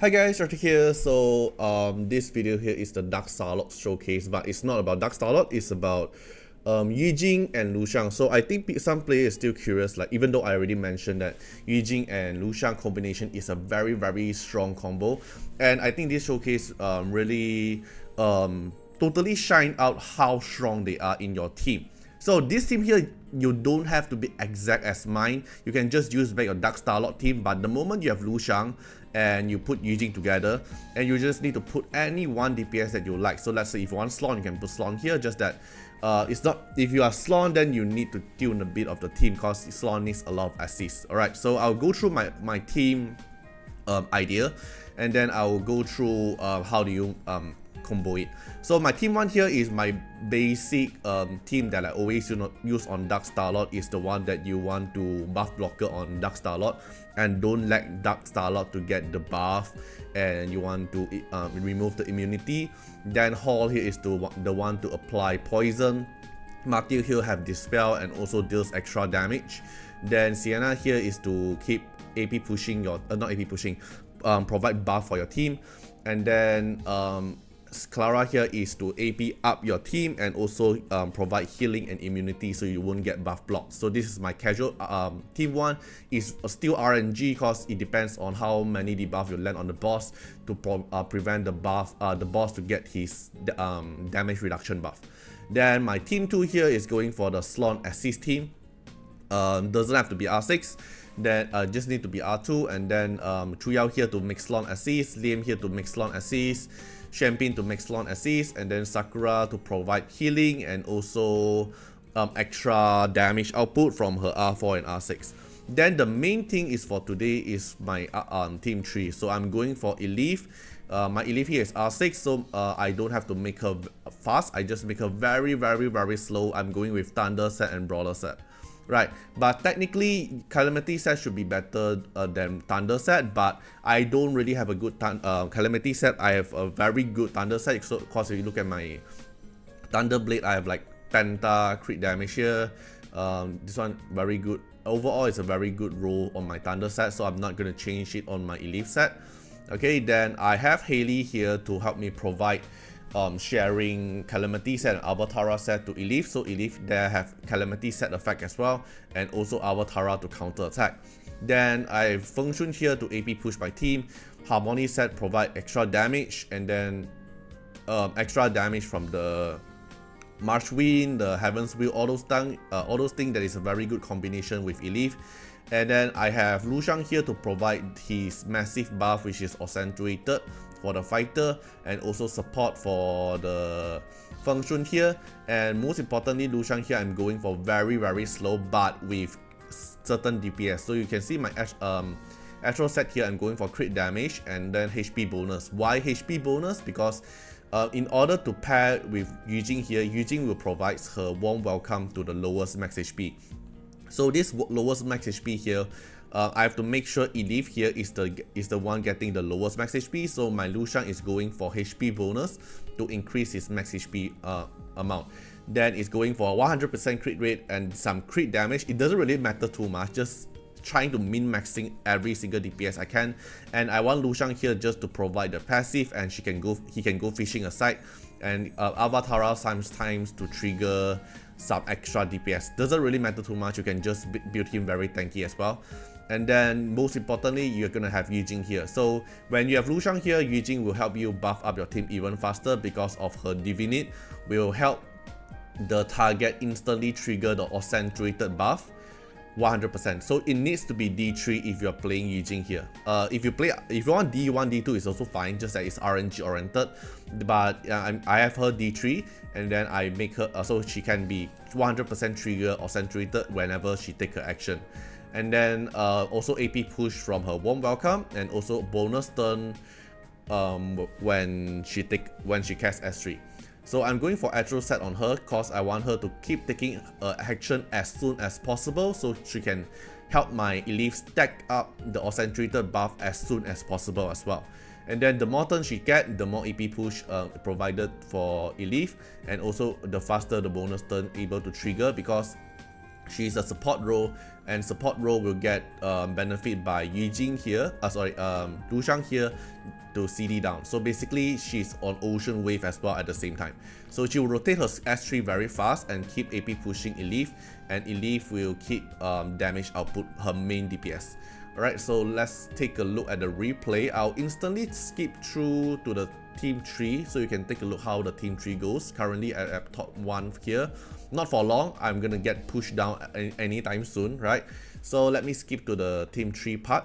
Hi guys, Artiar here. So this video here is the Dark Starlord showcase, but it's not about Dark Starlord, it's about Jing and Shang. So I think some players are still curious, like even though I already mentioned that Jing and Shang combination is a very strong combo, and I think this showcase really totally shine out how strong they are in your team. So this team here, you don't have to be exact as mine. You can just use back your Dark Starlord team, but the moment you have Shang and you put Jing together, and you just need to put any one DPS that you like. So let's say if you want Slon, you can put Slon here, just that it's not, if you are Slon, then you need to tune a bit of the team because Slon needs a lot of assists. Alright, so I'll go through my team idea, and then I'll go through how do you combo it. So my team one here is my basic team that I always use on Dark Starlord. Is the one that you want to buff blocker on Dark Starlord and don't let Dark Starlord to get the buff, and you want to remove the immunity. Then Hall here is the one to apply poison. Martyr here have dispel and also deals extra damage. Then Sienna here is to keep AP pushing your not AP pushing, provide buff for your team. And then Clara here is to AP up your team and also provide healing and immunity so you won't get buff blocked. So this is my casual team one. Is still RNG because it depends on how many debuff you land on the boss to prevent the boss to get his damage reduction buff. Then my team 2 here is going for the Slon assist team. Doesn't have to be R6. Then just need to be R2, and then Chuyao here to make Slon assist, Liam here to make Slon assist, Champagne to make Slon assist, and then Sakura to provide healing and also extra damage output from her R4 and R6. Then the main thing is for today is my team 3. So I'm going for Elif. My Elif here is R6, so I don't have to make her fast. I just make her very slow. I'm going with Thunder set and Brawler set. Right, but technically Calamity set should be better than Thunder set, but I don't really have a good Calamity set. I have a very good Thunder set, so of course if you look at my Thunder Blade, I have like Penta crit damage here. This one very good. Overall it's a very good roll on my Thunder set, so I'm not going to change it on my Elif set. Okay, then I have Haley here to help me provide sharing Calamity set and Avatara set to Elif. So Elif there have Calamity set effect as well, and also Avatara to counter attack. Then I have Feng Shun here to AP push my team. Harmony set provide extra damage, and then extra damage from the March Wind, the Heaven's Will, all those things that is a very good combination with Elif. And then I have Shang here to provide his massive buff, which is accentuated for the fighter, and also support for the Feng Shun here. And most importantly, Shang here I'm going for very slow but with certain DPS. So you can see my Astral set here, I'm going for crit damage and then HP bonus. Why HP bonus? Because in order to pair with Jing here, Jing will provide her warm welcome to the lowest max HP. So this lowest max HP here, I have to make sure Elif here is the one getting the lowest max HP. So my Shang is going for HP bonus to increase his max HP amount. Then it's going for 100% crit rate and some crit damage. It doesn't really matter too much, just trying to min-maxing every single DPS I can. And I want Shang here just to provide the passive, and he can go fishing aside, and Avatara sometimes to trigger some extra DPS. Doesn't really matter too much, you can just build him very tanky as well. And then most importantly, you're gonna have Jing here. So when you have Shang here, Jing will help you buff up your team even faster because of her Divinate will help the target instantly trigger the accentuated buff 100%. So it needs to be D3 if you're playing Jing here. If you want D1, D2 is also fine, just that it's RNG oriented. But I have her D3, and then I make her so she can be 100% trigger accentuated whenever she take her action. And then also AP push from her warm welcome, and also bonus turn when she casts S3. So I'm going for Astral set on her because I want her to keep taking action as soon as possible, so she can help my Elif stack up the accentuated buff as soon as possible as well. And then the more turn she get, the more AP push provided for Elif, and also the faster the bonus turn able to trigger, because She's a support role, and support role will get benefit by Jing here, Lu Shang here to CD down. So basically, she's on Ocean Wave as well at the same time. So she will rotate her S3 very fast and keep AP pushing Elif, and Elif will keep damage output, her main DPS. Alright, so let's take a look at the replay. I'll instantly skip through to the team tree so you can take a look how the team tree goes. Currently at top 1 here. Not for long, I'm gonna get pushed down anytime soon, right? So let me skip to the team tree part.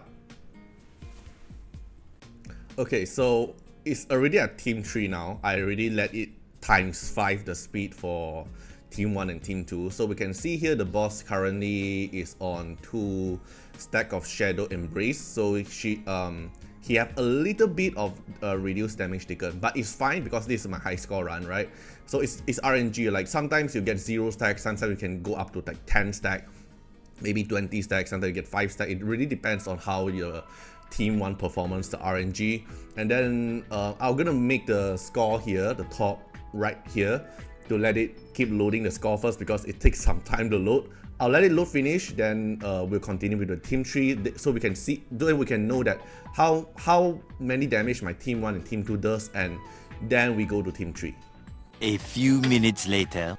Okay, so it's already at team 3 now. I already let it times 5 the speed for team 1 and team 2. So we can see here the boss currently is on 2 stack of Shadow Embrace. So he have a little bit of reduced damage taken, but it's fine because this is my high score run, right? So it's RNG, like sometimes you get 0 stacks, sometimes you can go up to like 10 stack, maybe 20 stacks, sometimes you get 5 stack. It really depends on how your team 1 performance, the RNG. And then I'm gonna make the score here, the top right here, to let it keep loading the score first because it takes some time to load. I'll let it load finish, then we'll continue with the team 3 so we can see, then we can know that how many damage my team 1 and team 2 does, and then we go to team 3. A few minutes later.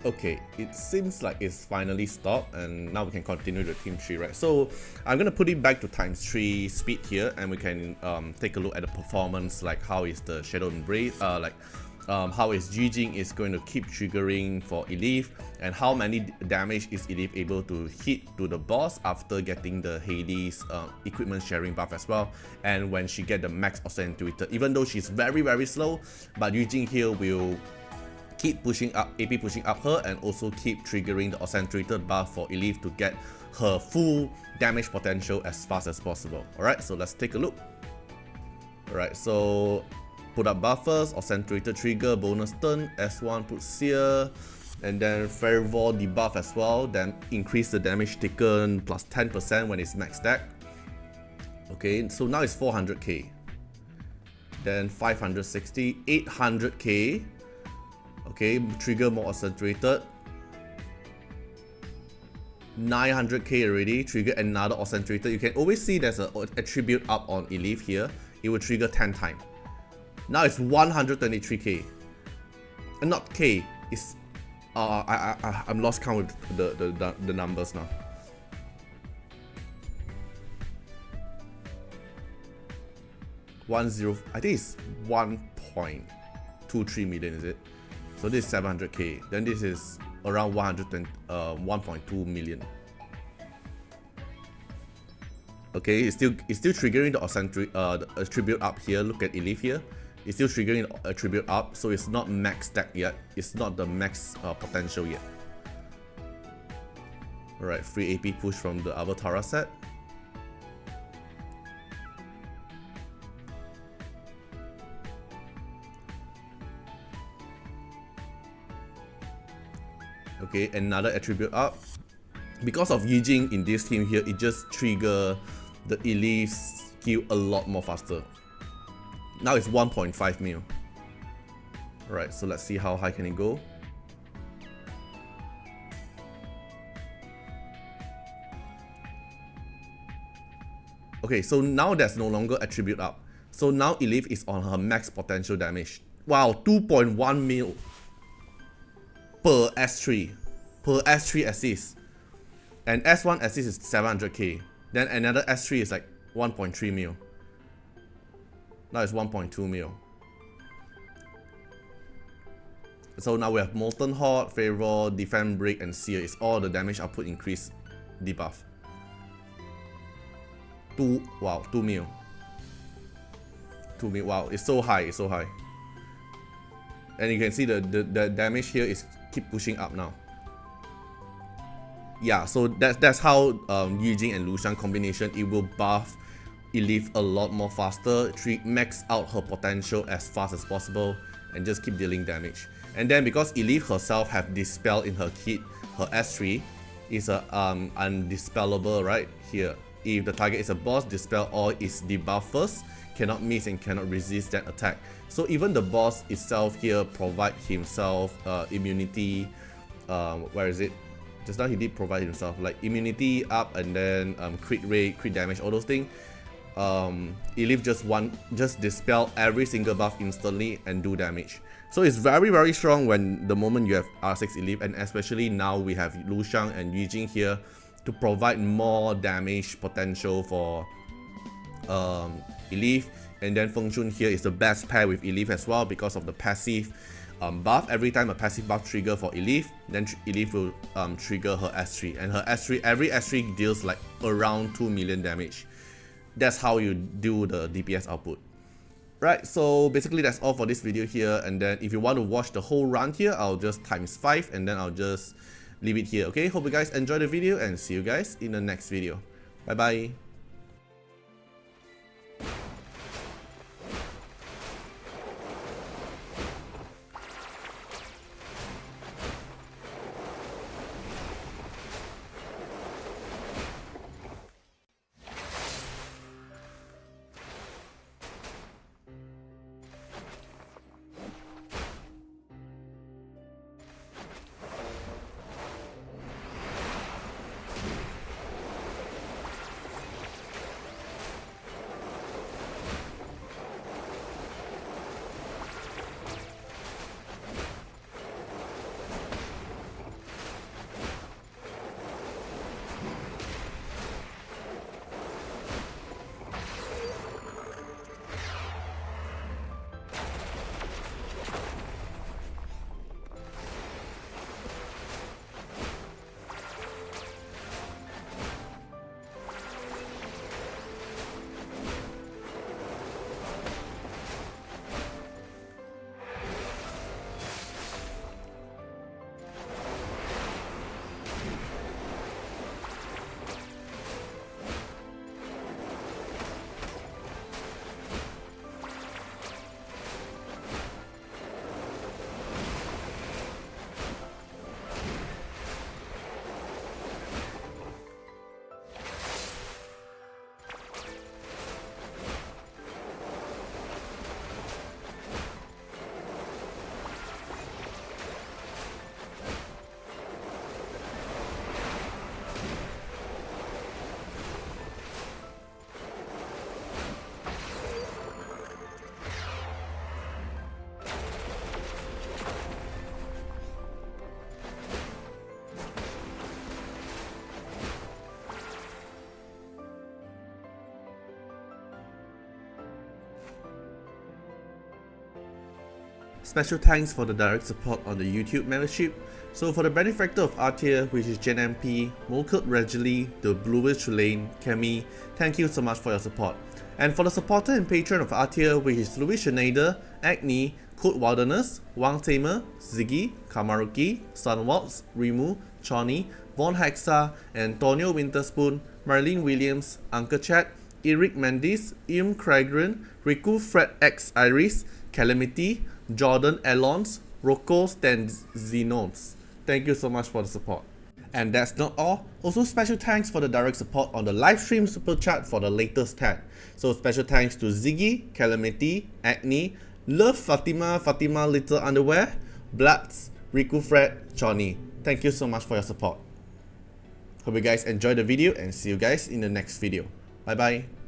Okay, it seems like it's finally stopped, and now we can continue the team 3, right? So I'm gonna put it back to times 3 speed here, and we can take a look at the performance, like how is the Shadow Embrace, how is Jing is going to keep triggering for Elif, and how many damage is Elif able to hit to the boss after getting the Hades equipment sharing buff as well, and when she get the max accentuator. Even though she's very slow, but Jing here will keep pushing up, AP pushing up her, and also keep triggering the accentuated buff for Elif to get her full damage potential as fast as possible. Alright, so let's take a look. Alright, so put up buffers, accentuated trigger, bonus turn, S1 put seer, and then fervor debuff as well, then increase the damage taken plus 10% when it's max stack. Okay, so now it's 400k, then 560, 800k. Okay, trigger more accentuated. 900k already, trigger another accentuated. You can always see there's an attribute up on Elif here. It will trigger 10 times. Now it's 123k. Not k, it's I'm lost count with the numbers now. I think it's 1.23 million, is it? So this is 700k. Then this is around 1.2 million. Okay, it's still triggering the attribute up here. Look at Elif here. It's still triggering the attribute up, so it's not max stack yet. It's not the max potential yet. Alright, free AP push from the Avatar set. Okay, another attribute up. Because of Jing in this team here, it just trigger the Elif's skill a lot more faster. Now it's 1.5 mil. Alright, so let's see how high can it go. Okay, so now there's no longer attribute up. So now Elif is on her max potential damage. Wow, 2.1 mil per S3. Per S3 assist. And S1 assist is 700k. Then another S3 is like 1.3 mil. Now it's 1.2 mil. So now we have Molten Hot, Favor, Defend Break, and Seer. It's all the damage output increase debuff. 2 mil. 2 mil. Wow, it's so high, it's so high. And you can see the damage here is keep pushing up now. Yeah, so that's how Jing and Lu Shang combination, it will buff Elif a lot more faster, max out her potential as fast as possible, and just keep dealing damage. And then because Elif herself have Dispel in her kit, her S3 is a undispellable right here. If the target is a boss, Dispel all is debuff first, cannot miss and cannot resist that attack. So even the boss itself here provide himself immunity, where is it? just now he did provide himself, like immunity up and then crit rate, crit damage, all those things. Elif just dispel every single buff instantly and do damage. So it's very strong when the moment you have R6 Elif, and especially now we have Shang and Jing here to provide more damage potential for Elif. And then Feng Chun here is the best pair with Elif as well because of the passive buff. Every time a passive buff trigger for Elif, then Elif will trigger her S3, and her S3, every S3 deals like around 2 million damage. That's how you do the DPS output. Right, so basically that's all for this video here, and then if you want to watch the whole run here, I'll just ×5 and then I'll just leave it here. Okay, hope you guys enjoy the video and see you guys in the next video. Bye bye. Special thanks for the direct support on the YouTube membership. So for the benefactor of Artiar, which is Gen MP, Molkut Regally, the Bluish Lane, Kemi, thank you so much for your support. And for the supporter and patron of Artiar, which is Louis Schneider, Agni, Code Wilderness, Wang Tamer, Ziggy, Kamaruki, Sunwaltz, Rimu, Choni, Von Hexa, Antonio Winterspoon, Marlene Williams, Uncle Chat, Eric Mendes, Ian Cragren, Riku Fred X Iris, Calamity, Jordan Alons, Rocco Stanzinons. Thank you so much for the support. And that's not all. Also special thanks for the direct support on the live stream super chat for the latest tag. So special thanks to Ziggy, Calamity, Agni, Love Fatima, Fatima Little Underwear, Bloods, Riku Fred, Johnny. Thank you so much for your support. Hope you guys enjoyed the video and see you guys in the next video. Bye bye.